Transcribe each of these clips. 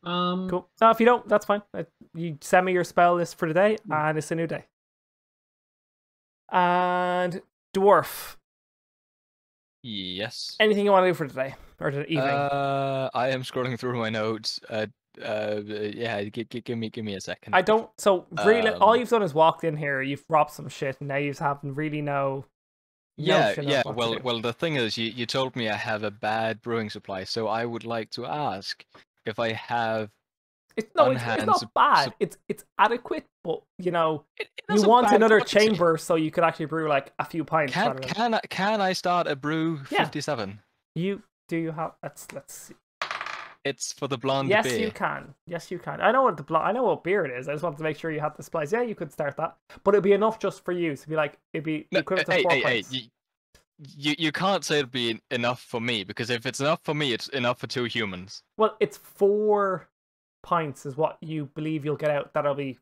Cool. No, if you don't, that's fine. You send me your spell list for the day, and it's a new day. And dwarf. Yes. Anything you want to do for today or the evening? I am scrolling through my notes. Yeah, give me a second. I don't. So really, all you've done is walked in here. You've robbed some shit, and now you haven't really notion of what to do. Well, the thing is, you told me I have a bad brewing supply, so I would like to ask if I have. It's not bad. It's adequate, but you want another chamber so you could actually brew like a few pints. Can I start a brew 57? You have. Let's see. It's for the blonde beer. Yes, you can. I know what beer it is. I just wanted to make sure you had the supplies. Yeah, you could start that, but it'd be enough just for you to be like it'd be equivalent to 4 pints. You can't say it'd be enough for me, because if it's enough for me, it's enough for 2 humans. Well, it's 4 pints is what you believe you'll get out. That'll be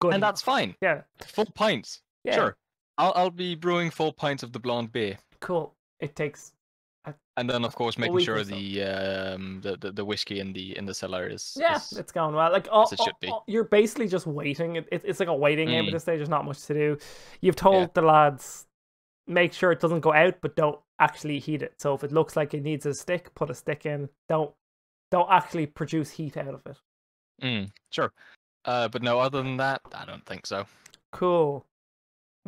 good, and that's fine. Yeah, 4 pints. Yeah. Sure, I'll be brewing 4 pints of the blonde beer. Cool. It takes. And then, of course, making sure the whiskey in the cellar is it's going well. Like as it should be. You're basically just waiting. It's like a waiting game at this stage. There's not much to do. You've told the lads, make sure it doesn't go out, but don't actually heat it. So if it looks like it needs a stick, put a stick in. Don't actually produce heat out of it. Sure. But no, other than that, I don't think so. Cool.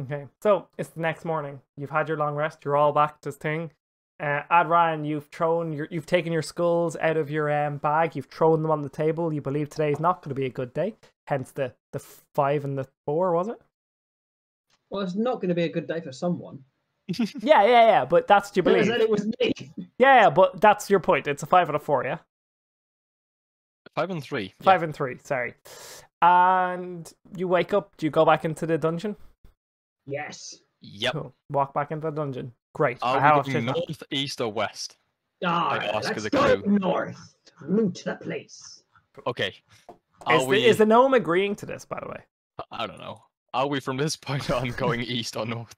Okay, so it's the next morning. You've had your long rest. You're all back to this thing. Adran, you've taken your skulls out of your bag. You've thrown them on the table. You believe today is not going to be a good day. Hence the 5 and the 4, was it? Well, it's not going to be a good day for someone. Yeah. But that's what you believe. Said it was me. Yeah, but that's your point. It's a 5 and a 4, yeah. 5 and 3. 5 and 3. Sorry. And you wake up. Do you go back into the dungeon? Yes. Yep. Cool. Walk back into the dungeon. Great. Are we going north, east, or west? Let's go north. Move to the place. Okay. Is the gnome agreeing to this, by the way? I don't know. Are we from this point on going east or north?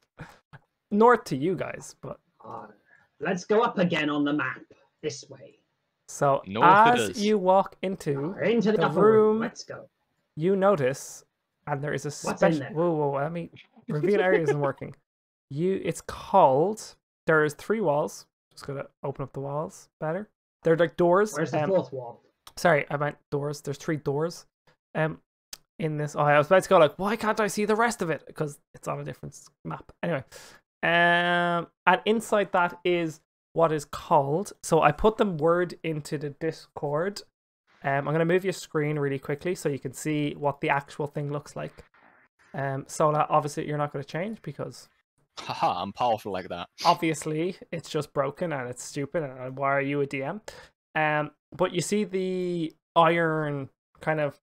North to you guys, but... let's go up again on the map. This way. So, as you walk into the room, let's go. You notice, and there is a special... Whoa, let me... Reveal area isn't working. It's called. There's 3 walls. Just gonna open up the walls better. They're like doors. Where's the 4th wall? Sorry, I meant doors. There's 3 doors. In this, I was about to go like, why can't I see the rest of it? Because it's on a different map. Anyway, and inside that is what is called. So I put the word into the Discord. I'm gonna move your screen really quickly so you can see what the actual thing looks like. So that obviously you're not going to change because haha, I'm powerful like that. Obviously, it's just broken and it's stupid. And why are you a DM? But you see the iron kind of.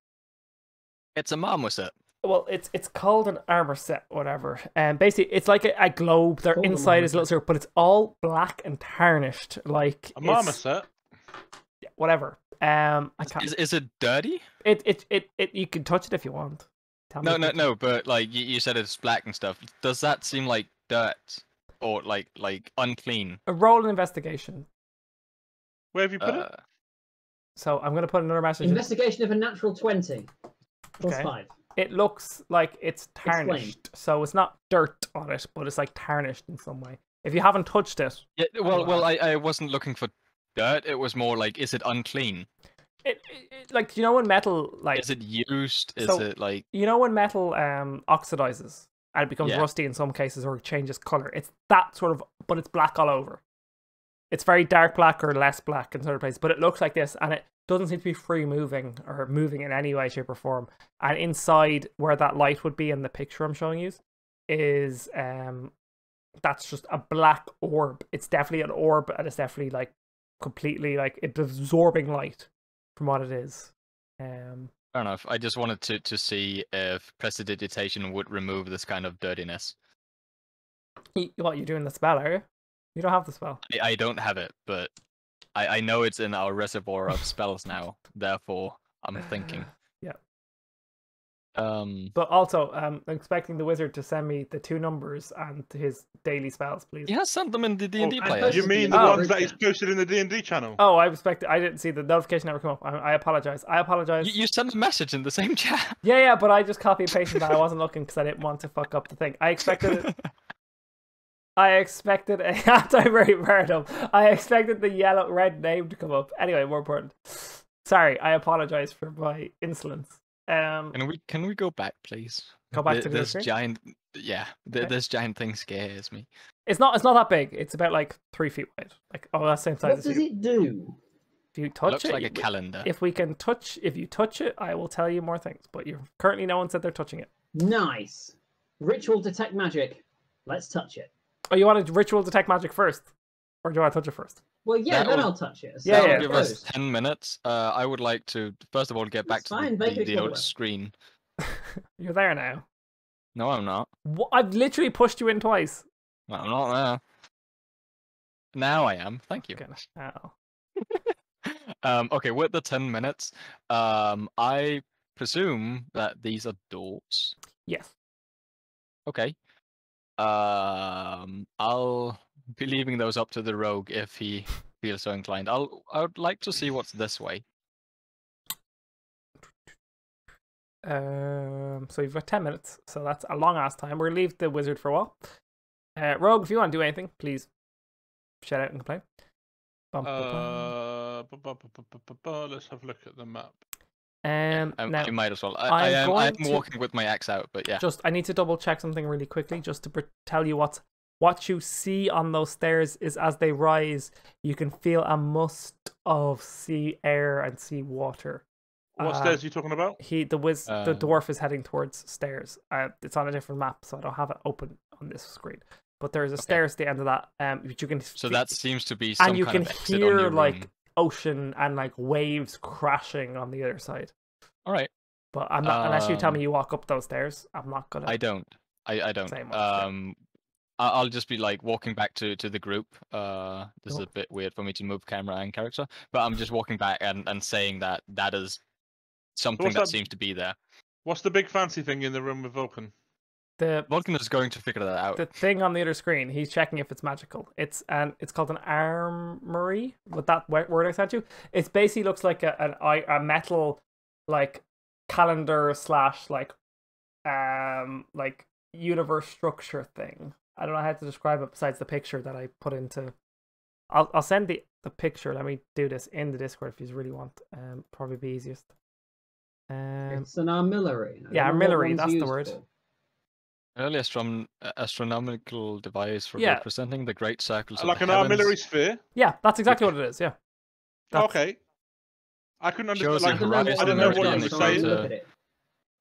It's a marmoset. Well, it's called an armor set, whatever. Basically, it's like a globe. Their inside is a little circle, but it's all black and tarnished, like a marmoset. Yeah, whatever. I can't. Is it dirty? It you can touch it if you want. No, but like you said it's black and stuff. Does that seem like dirt or like unclean? A roll an investigation. Where have you put it? So I'm gonna put another message. Investigation of a natural 20. Plus 5. It looks like it's tarnished, so it's not dirt on it, but it's like tarnished in some way. If you haven't touched it. Yeah, well, I wasn't looking for dirt. It was more like, is it unclean? It like, you know when metal like is it used? Is it like, you know when metal oxidizes and it becomes rusty in some cases or changes color? It's that sort of, but it's black all over. It's very dark black or less black in certain places, but it looks like this, and it doesn't seem to be free moving or moving in any way, shape, or form. And inside where that light would be in the picture I'm showing you is that's just a black orb. It's definitely an orb, and it's definitely like completely like it's absorbing light from what it is. Fair enough. I just wanted to see if prestidigitation would remove this kind of dirtiness. What, you're doing the spell, are you? You don't have the spell. I don't have it, but I know it's in our reservoir of spells now. Therefore, I'm thinking. Yeah. But also, I'm expecting the wizard to send me the 2 numbers and his daily spells, please. He has sent them in the D&D player. posted You mean them the in ones the that he's chat. posted in the D&D channel? Oh, I didn't see the notification ever come up. I apologize. I apologize. You sent a message in the same chat. Yeah, but I just copy and pasted that. I wasn't looking because I didn't want to fuck up the thing. I expected it. I expected a anti-random. I expected the red name to come up. Anyway, more important. Sorry, I apologize for my insolence. Can we go back, please? Go back to the this screen? giant. Yeah, Okay. this giant thing scares me. It's not that big. It's about like 3 feet wide. Like that's the same size What as does you. it do? If you It touch looks it, like a calendar. if you touch it, I will tell you more things. But you're currently no one said they're touching it. Nice. Ritual detect magic. Let's touch it. Oh, you want to ritual detect magic first, or do you want to touch it first? Well, yeah, That then will- I'll touch it. So Yeah, That'll yeah, give us 10 minutes. I would like to first of all get back That's to fine, make it the old shorter. screen. You're there now. No, I'm not. What? I've literally pushed you in twice. No, I'm not there. Now I am. Thank you. Goodness. Oh. Okay, with the 10 minutes, I presume that these are doors. Yes. Okay. I'll be leaving those up to the rogue if he feels so inclined. I would like to see what's this way. So you've got 10 minutes, so that's a long ass time. We're gonna leave the wizard for a while. Rogue, if you want to do anything, please shout out and complain. Bum, bum, Let's have a look at the map. now, You might as well. I'm I'm going to- walking with my axe out, but yeah. I need to double check something really quickly, just to tell you what you see on those stairs is as they rise, you can feel a must of sea air and sea water. What stairs are you talking about? The dwarf is heading towards stairs. It's on a different map, so I don't have it open on this screen. But there's a stairs at the end of that. Which you can. So that seems to be some and you kind can of exit on hear your like room. ocean and like waves crashing on the other side. All right. But I'm not unless you tell me you walk up those stairs. I'm not gonna. I don't. I don't. Say much, I'll just be like walking back to the group. This is Cool. a bit weird for me to move camera and character, but I'm just walking back and saying that is something what's that that- seems to be there. What's the big fancy thing in the room with Vulcan? Vulcan is going to figure that out. The thing on the other screen, he's checking if it's magical. It's called an armory. With that word I sent you, it basically looks like a metal like calendar / like universe structure thing. I don't know how to describe it besides the picture that I put into. I'll send the picture. Let me do this in the Discord if you really want. Probably be easiest. It's an armillary. I Yeah, don't know what armillary, one's that's the used word. for. Early astronomical device for Yeah. representing the great circles of Like the an heavens. armillary sphere? Yeah, that's exactly what it is. Yeah. That's- Okay. I couldn't understand. Shows Like, the I don't know horizon I don't know and what everything you were so I'll saying. look at it.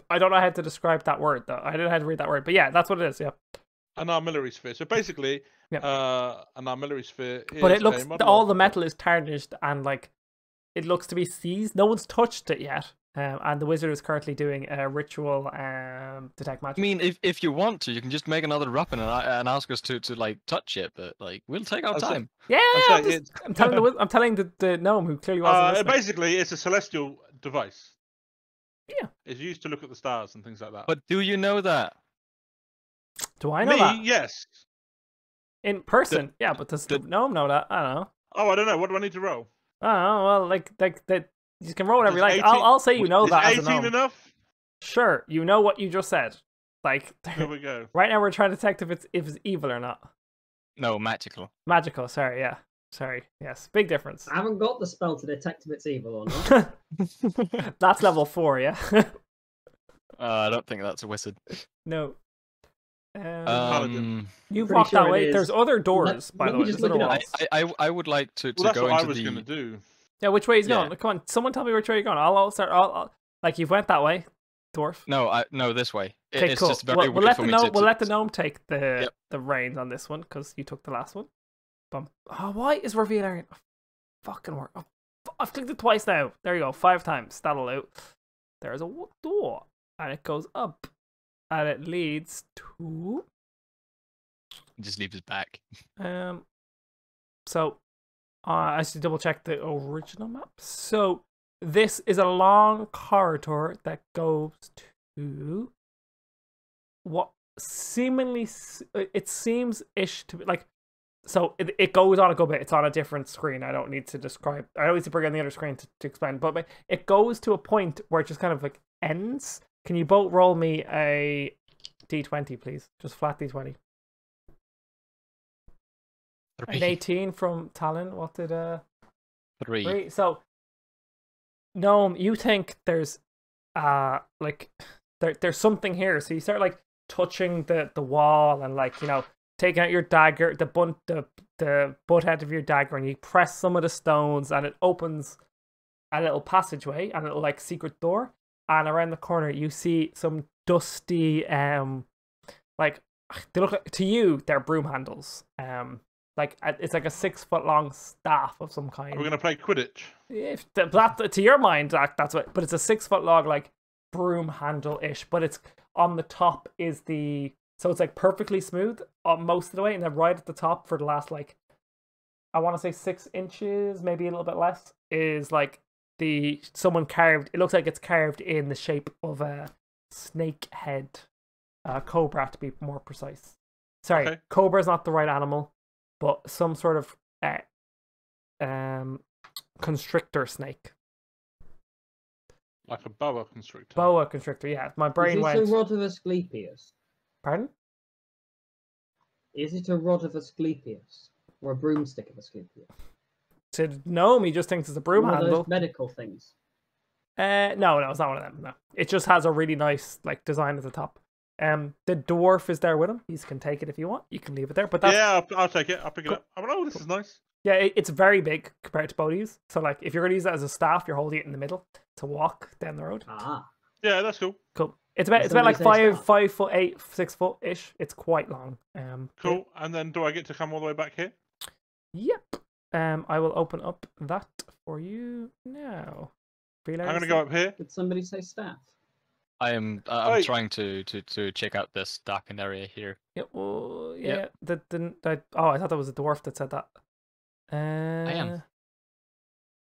I don't know how to describe that word though. I don't know how to read that word, but yeah, that's what it is. Yeah. An armillary sphere. So basically, Yeah. an armillary sphere is But it looks a model all of- the metal is tarnished and like it looks to be seized. No one's touched it yet, and the wizard is currently doing a ritual detect magic. I mean, if you want to, you can just make another weapon and ask us to like touch it, but like we'll take our I'm so- time. yeah, I'm saying I'm telling I'm telling the gnome who clearly wasn't listening. basically, it's a celestial device. Yeah. It's used to look at the stars and things like that. But do you know that? Do I know Me, that yes. in person? Yeah, but does the gnome know that? I don't know. Oh, I don't know. What do I need to roll? I don't know. Well, like that. You can roll whatever you Is like. 18 I'll say you know Is that as a 18 gnome. enough? Sure, you know what you just said. Like Here we go. right now, we're trying to detect if it's evil or not. No, magical. Magical. Sorry. Yeah. Sorry. Yes. Big difference. I haven't got the spell to detect if it's evil or not. That's level 4. Yeah. I don't think that's a wizard. No. Paladin. You've pretty walked sure that it way. is. There's other doors, by let the me way. just There's look other it up. walls. I would like to Well, that's go what I into was the. going to do. Yeah. Which way is Yeah. going? Come on. Someone tell me which way you're going. I'll start. I'll like you've went that way, dwarf. No, this way. Okay, It's cool. just very We'll weird let for the me gnome. to. We'll let the gnome take the Yep. the reins on this one because you took the last one. Bum. Oh, why is reveal area? Oh, fucking work. Oh, I've clicked it twice now. There you go. 5 times. That'll out. There's a door, and it goes up, and it leads to Just leave his back. So I should double check the original map. So this is a long corridor that goes to what seemingly it seems ish to be like. So it goes on a good bit. It's on a different screen. I don't need to describe. I don't need to bring on the other screen to explain. But it goes to a point where it just kind of like ends. Can you both roll me a d20, please? Just flat d20. An 18 from Talon. What did 3. So, Gnome, you think there's like there's something here. So you start like touching the wall and like, you know, taking out your dagger, the butt end of your dagger, and you press some of the stones, and it opens a little passageway and a little like secret door. And around the corner, you see some dusty, like they look like, to you, they're broom handles. Like it's like a 6-foot long staff of some kind. Are we gonna play Quidditch? If that to your mind, that's what. But it's a 6-foot long like broom handle ish. But it's on the top is the. So it's like perfectly smooth most of the way, and then right at the top for the last like, I want to say 6 inches, maybe a little bit less, is like someone carved. It looks like it's carved in the shape of a snake head, cobra to be more precise. Sorry, okay. Cobra is not the right animal, but some sort of constrictor snake. Like a boa constrictor. Boa constrictor, yeah. My brain went. Is it a rod of Asclepius? Pardon? Is it a rod of Asclepius? Or a broomstick of Asclepius? To Gnome, he just thinks it's a broom One of handle. those medical things. No, it's not one of them. No, it just has a really nice like design at the top. The dwarf is there with him. He can take it if you want. You can leave it there. But that's... yeah, I'll take it. I'll pick it up. Oh, this is nice. Yeah, it's very big compared to both. So like, if you're gonna use it as a staff, you're holding it in the middle to walk down the road. Ah. Yeah, that's cool. Cool. It's about like 5'8", 6 foot ish. It's quite long. Cool. Yeah. And then do I get to come all the way back here? Yep. I will open up that for you now. I'm gonna go up here. Did somebody say staff? I'm trying to check out this darkened area here. Yeah. Well, Yep. yeah. Oh, I thought that was a dwarf that said that. I am.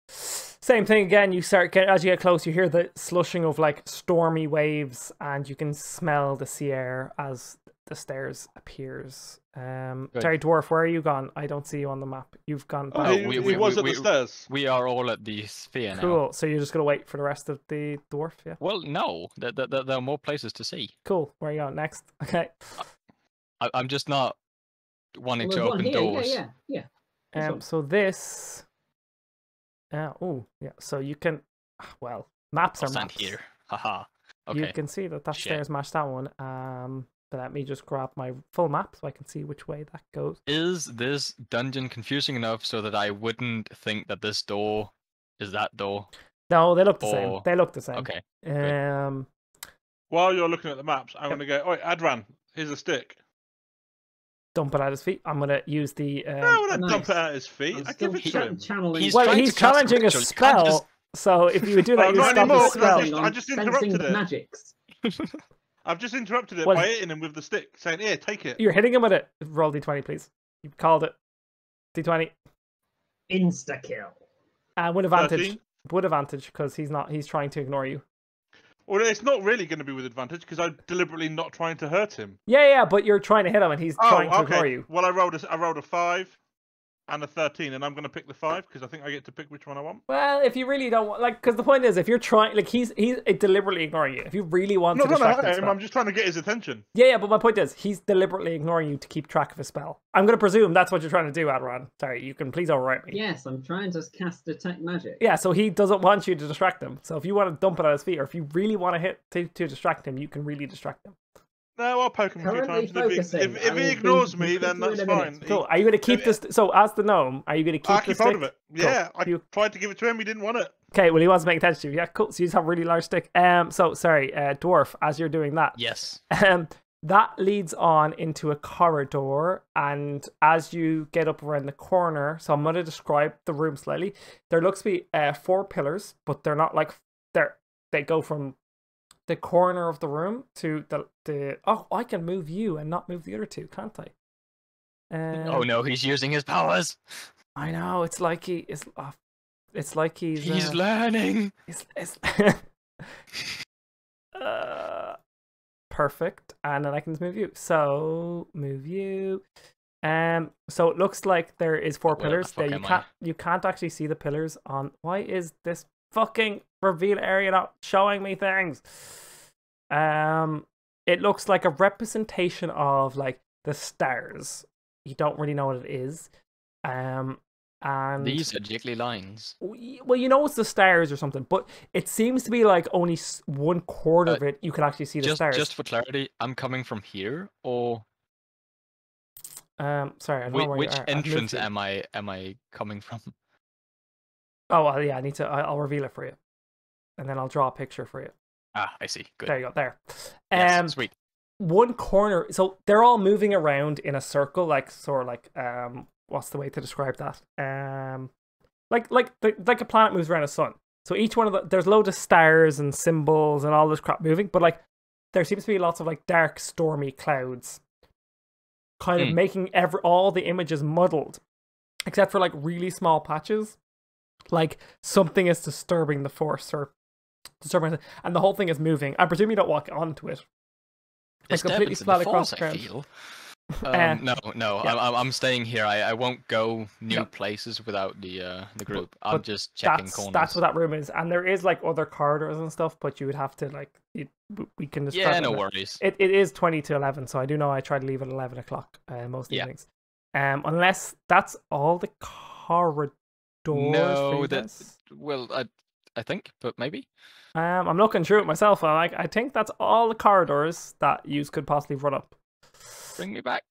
Same thing again. You start as you get close, you hear the slushing of like stormy waves, and you can smell the sea air as the stairs appears. Sorry, dwarf, where are you gone? I don't see you on the map. You've gone. He was at the stairs. We are all at the sphere now. Cool. So you're just gonna wait for the rest of the dwarf, yeah? Well, no. There are more places to see. Cool. Where are you going next? Okay. I'm just not wanting Well, to open doors. Yeah. So this. Oh, yeah. So you can. Well, maps I'll are stand maps. here. Haha. Okay. You can see that Shit. stairs match that one. But let me just grab my full map so I can see which way that goes. Is this dungeon confusing enough so that I wouldn't think that this door is that door? No, they look the same. They look the same. Okay. While you're looking at the maps, I'm gonna go. Oh, Adran, here's a stick. Dump it at his feet. I'm gonna use the. No, I wouldn't Nice. dump it at his feet. I give it to him. Channeling. He's Well, trying he's to cast challenging a ritual. You can't spell. just- So if you would do that, you Not stop anymore, the spell. I just Sensing interrupted it. magics. I've just interrupted it Well, by hitting him with the stick, saying, "Here, take it." You're hitting him with it. Roll d20, please. You called it. D20. Insta kill. With advantage. 13. With advantage, because he's trying to ignore you. Well, it's not really going to be with advantage because I'm deliberately not trying to hurt him. Yeah, but you're trying to hit him and he's trying to ignore you. Well, I rolled a 5 and a 13, and I'm going to pick the 5 because I think I get to pick which one I want. Well, if you really don't want, like, because the point is, if you're trying, like, he's deliberately ignoring you. If you really want to distract him, I'm just trying to get his attention. Yeah, but my point is, he's deliberately ignoring you to keep track of his spell. I'm going to presume that's what you're trying to do, Adran. Sorry, you can please overwrite me. Yes, I'm trying to cast detect magic. Yeah, so he doesn't want you to distract him. So if you want to dump it at his feet, or if you really want to hit to distract him, you can really distract him. No, I'll poke him a few Currently times. If he ignores me, then that's fine. Cool. Are you going to keep this? So as the gnome, are you going to keep I'll the keep stick? hold of it. Yeah, Cool. I tried to give it to him. He didn't want it. Okay, well, he wants to make attention to you. Yeah, cool. So you just have a really large stick. So sorry, dwarf. As you're doing that, Yes. that leads on into a corridor, and as you get up around the corner, so I'm going to describe the room slightly. There looks to be 4 pillars, but they're not like they go from the corner of the room to the oh, I can move you and not move the other 2, can't I? Oh no, he's using his powers. I know. It's like he's He's learning. It's perfect. And then I can just move you. So move you. So it looks like there is 4 pillars. There you can't actually see the pillars on. Why is this fucking reveal area not showing me things? It looks like a representation of like the stars. You don't really know what it is. And these are jiggly lines. Well, you know it's the stars or something, but it seems to be like only 1/4 of it you can actually see the stars. Just for clarity, I'm coming from here, or sorry, I don't know where which you are. entrance am I coming from? Oh well, yeah, I'll reveal it for you, and then I'll draw a picture for you. Ah, I see. Good. There you go. There. Yes, sweet. One corner. So they're all moving around in a circle, like sort of like what's the way to describe that? Like a planet moves around a sun. So each one of there's loads of stars and symbols and all this crap moving, but like there seems to be lots of like dark, stormy clouds, kind of making all the images muddled, except for like really small patches, like something is disturbing the force or disturbing, and the whole thing is moving. I presume you don't walk onto it. It's completely flat across the ground. No. Yeah. I'm staying here. I won't go new places without the group. I'm just checking corners. That's what that room is, and there is like other corridors and stuff, but you would have to like we can just no worries. It is 20 to 11, so I do know I try to leave at 11 o'clock most evenings. Unless that's all the corridors. No, I think, but maybe. I'm looking through it myself, and I think that's all the corridors that you could possibly run up. Bring me back.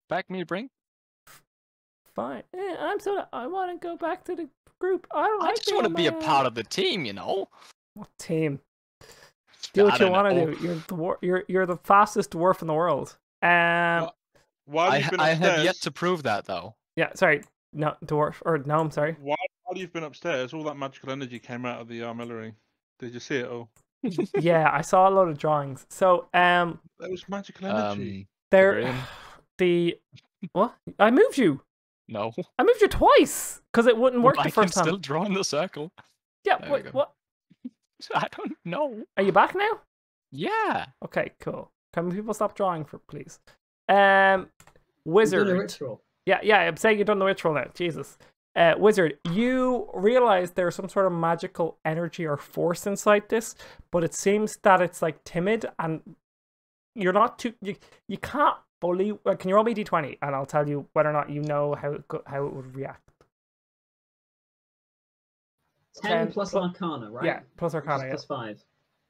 Back me, bring. Fine. I want to go back to the group. I just want to be a part of the team, you know. What team? Do what you want to do. You're the fastest dwarf in the world. Why I have yet to prove that, though. Yeah, sorry. No, dwarf or gnome. Sorry. While you've been upstairs, all that magical energy came out of the armillary. Did you see it all? Yeah, I saw a load of drawings. So, there was magical energy. What? I moved you. No. I moved you twice because it wouldn't work the first time. I can still draw in the circle. Yeah. What? I don't know. Are you back now? Yeah. Okay. Cool. Can people stop drawing please? Wizard. You've done a ritual. Yeah. I'm saying you've done the ritual now. Jesus. Wizard, you realize there's some sort of magical energy or force inside this, but it seems that it's like timid, and you're not too. You can't fully. Can you roll me d20, and I'll tell you whether or not you know how it would react. 10 plus Arcana, right? Yeah, plus Arcana. Plus 5.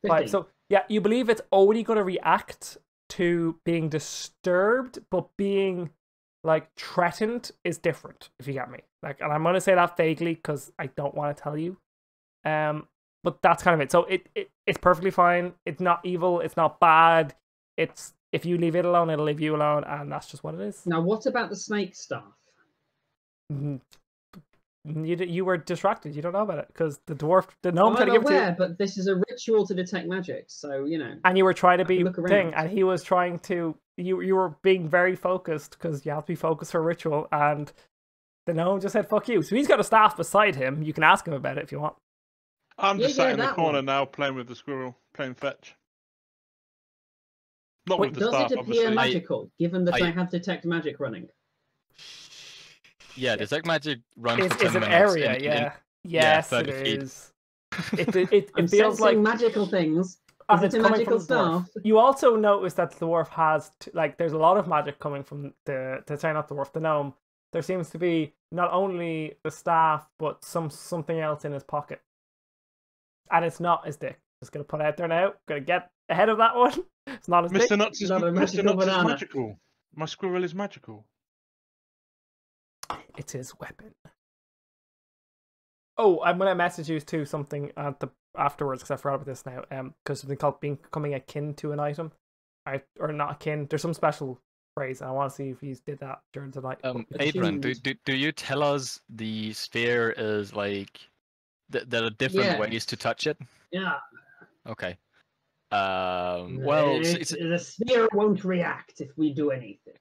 5. So yeah, you believe it's only going to react to being disturbed, but being like threatened is different, if you get me. Like, and I'm gonna say that vaguely because I don't want to tell you. But that's kind of it. So it's perfectly fine. It's not evil. It's not bad. It's if you leave it alone, it'll leave you alone, and that's just what it is. Now, what about the snake staff? You were distracted. You don't know about it because the gnome tried to give it to you. But this is a ritual to detect magic, so you know. And you were trying to be thing, and he was trying to. You were being very focused because you have to be focused for a ritual, and the gnome just said "fuck you." So he's got a staff beside him. You can ask him about it if you want. I'm just sat in the corner now, playing with the squirrel, playing fetch. Not with the staff, does it appear magical, given that I have detect magic running? Yeah, detect magic runs for 10 is an minutes. area, yes, it is. It feels like magical things. As it's it's a coming magical from the dwarf. staff. You also notice that the dwarf has there's a lot of magic coming from the gnome. There seems to be not only the staff but something else in his pocket, and it's not his dick. Just gonna put it out there now. Gonna get ahead of that one. It's not his dick. Mr. Nuts is magical. My squirrel is magical. It's his weapon. Oh, I'm gonna message you too something at the afterwards because I forgot about this now. Because something called becoming akin to an item, or not akin. There's some special phrase, and I want to see if he did that during the night. Adrian, do you tell us the sphere is like there are different ways to touch it? Yeah. Okay. The sphere won't react if we do anything.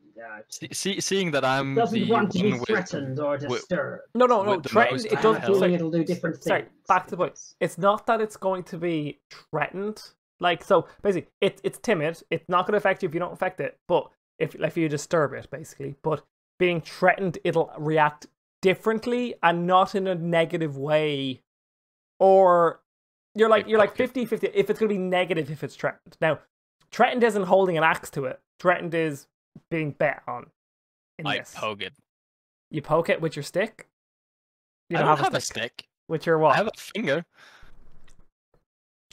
Seeing that I'm doesn't want to be threatened or disturbed. No. Threatened. It doesn't. It'll do different things. Sorry, back to the point. It's not that it's going to be threatened. Like, so basically, it's timid. It's not going to affect you if you don't affect it, but if you disturb it, basically. But being threatened, it'll react differently and not in a negative way. Or you're like 50-50 if it's going to be negative if it's threatened. Now, threatened isn't holding an axe to it. Threatened is being bet on. I poke it. You poke it with your stick? You don't have a stick. With your what? I have a finger.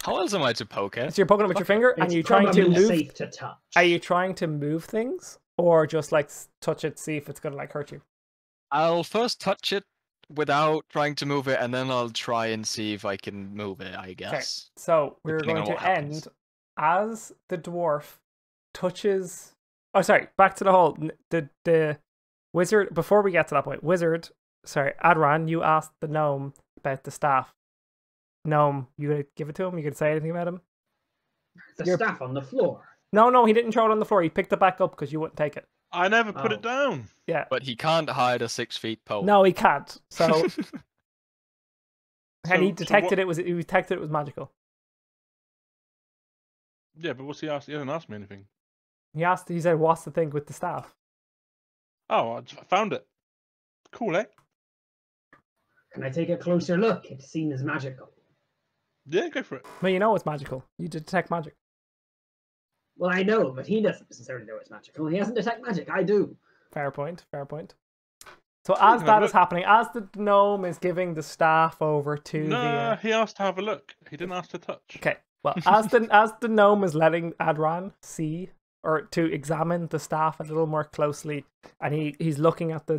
How else am I to poke it? So you're poking it with your finger, and you're trying to move. Safe to touch. Are you trying to move things, or just like touch it, see if it's gonna like hurt you? I'll first touch it without trying to move it, and then I'll try and see if I can move it, I guess. Okay. So we're Depending going on to what happens. end as the dwarf touches. Oh, sorry. Back to the whole the wizard. Before we get to that point, wizard. Sorry, Adran. You asked the gnome about the staff. Gnome, you gonna give it to him? You gonna say anything about him? The staff on the floor. No, he didn't throw it on the floor. He picked it back up because you wouldn't take it. I never put it down. Yeah. But he can't hide a 6 feet pole. No, he can't. So, and he So detected what- he detected it was magical. Yeah, but what's he asked? He hasn't asked me anything. He said, "What's the thing with the staff?" Oh, I found it. Cool, eh? Can I take a closer look? It's seen as magical. Yeah, go for it. Well, you know it's magical. You detect magic. Well, I know, but he doesn't necessarily know it's magical. He hasn't detect magic. I do. Fair point. So as that is happening, as the gnome is giving the staff over to No, the... he asked to have a look. He didn't ask to touch. Okay, well, as the gnome is letting Adran see or to examine the staff a little more closely, and he's looking at the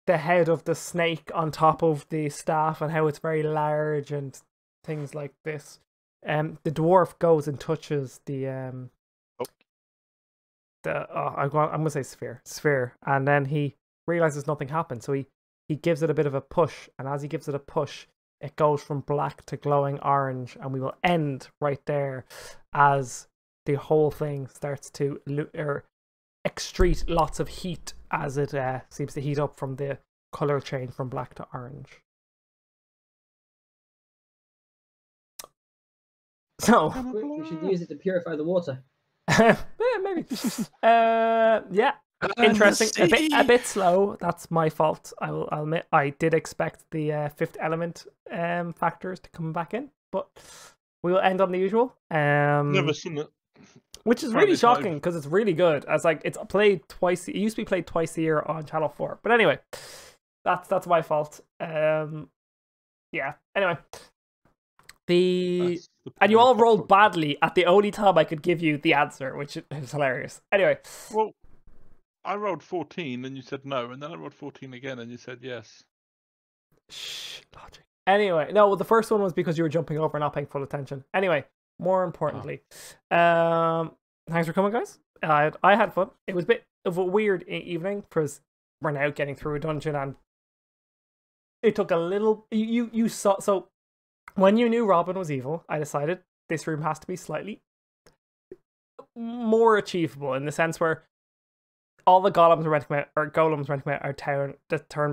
head of the snake on top of the staff and how it's very large and things like this. The dwarf goes and touches I'm gonna say sphere, and then he realizes nothing happened, so he gives it a bit of a push, and as he gives it a push, it goes from black to glowing orange, and we will end right there as the whole thing starts to excrete lots of heat as it seems to heat up from the color change from black to orange. So We should use it to purify the water. yeah, maybe. Yeah, interesting. A bit slow. That's my fault. I'll admit. I did expect the fifth element factors to come back in, but we will end on the usual. Never seen it. Which is really shocking because it's really good. As like it's played twice. It used to be played twice a year on Channel 4. But anyway, that's my fault. Yeah. Anyway, and you all rolled badly at the only time I could give you the answer, which is hilarious. Anyway. Well, I rolled 14 and you said no, and then I rolled 14 again and you said yes. Shh, logic. Anyway, no, well, the first one was because you were jumping over and not paying full attention. Anyway, more importantly, thanks for coming, guys. I had fun. It was a bit of a weird evening because we're now getting through a dungeon, and it took a little. You saw, so when you knew Robin was evil, I decided this room has to be slightly more achievable in the sense where all the golems were meant to come out our turn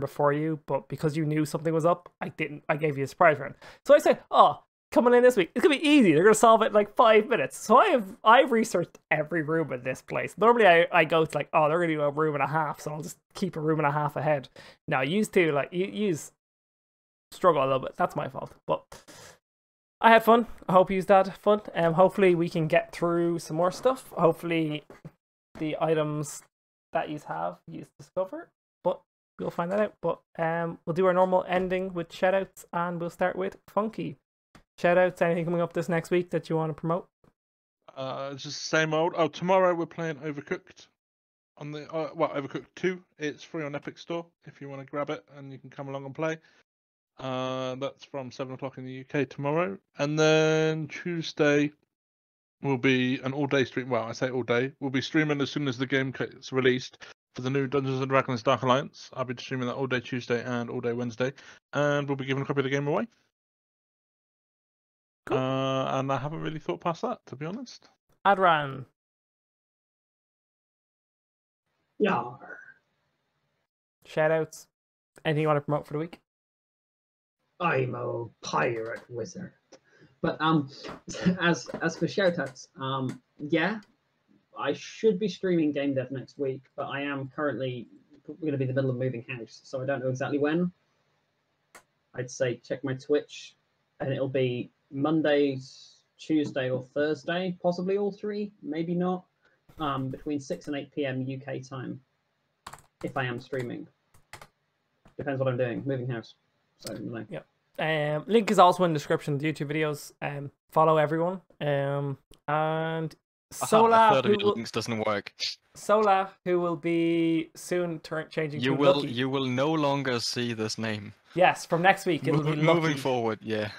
before you, but because you knew something was up, I gave you a surprise round. So I said, coming in this week, it's gonna be easy. They're gonna solve it in like 5 minutes. So I've researched every room in this place. Normally I go to like, they're gonna do a room and a half, so I'll just keep a room and a half ahead. Now you struggle a little bit. That's my fault. But I had fun. I hope you had fun. Hopefully we can get through some more stuff. Hopefully the items that you discover, but we'll find that out. But we'll do our normal ending with shoutouts, and we'll start with Funky. Shoutouts, anything coming up this next week that you want to promote? It's just the same old. Tomorrow we're playing Overcooked on the Overcooked 2. It's free on Epic Store if you want to grab it, and you can come along and play. That's from 7 o'clock in the UK tomorrow, and then Tuesday will be an all-day stream. Well, I say all day. We'll be streaming as soon as the game gets released for the new Dungeons and Dragons Dark Alliance. I'll be streaming that all day Tuesday and all day Wednesday, and we'll be giving a copy of the game away. Cool. And I haven't really thought past that, to be honest. Adran. Yar. Shoutouts. Anything you want to promote for the week? I'm a pirate wizard. But as for shoutouts, yeah, I should be streaming game dev next week, but I am currently going to be in the middle of moving house, so I don't know exactly when. I'd say check my Twitch, and it'll be Monday, Tuesday, or Thursday, possibly all three, maybe not. Between 6 and 8 p.m. UK time, if I am streaming. Depends what I'm doing. Moving house. So, yeah. Link is also in the description of the YouTube videos. Follow everyone. And Sola, a third of your links doesn't work. Sola, who will be soon changing You to will Lucky. you will no longer see this name. Yes, from next week it'll be Moving Lucky. forward, yeah.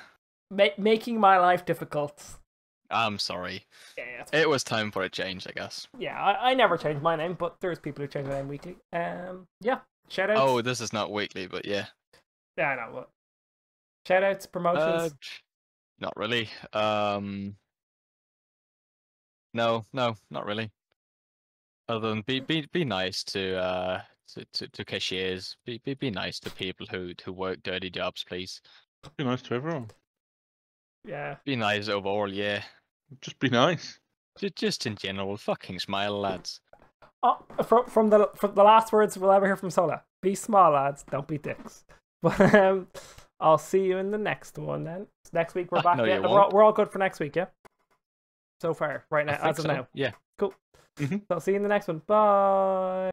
Making my life difficult. I'm sorry. Yeah, It was time for a change, I guess. yeah, I never change my name, but there's people who change their name weekly. Yeah, shoutouts. Oh, this is not weekly, but yeah. Yeah, I know what. Shoutouts, promotions. Not really. No, not really. Other than be nice to cashiers. Be nice to people who work dirty jobs, please. Be nice to everyone. Yeah. Be nice overall, yeah. Just be nice. Just in general, fucking smile, lads. Oh, from the last words we'll ever hear from Sola. Be small, lads. Don't be dicks. But I'll see you in the next one then. Next week we're back. No, Yeah, we're all good for next week, yeah? So far, right now, as of now. Yeah. Cool. So I'll see you in the next one. Bye.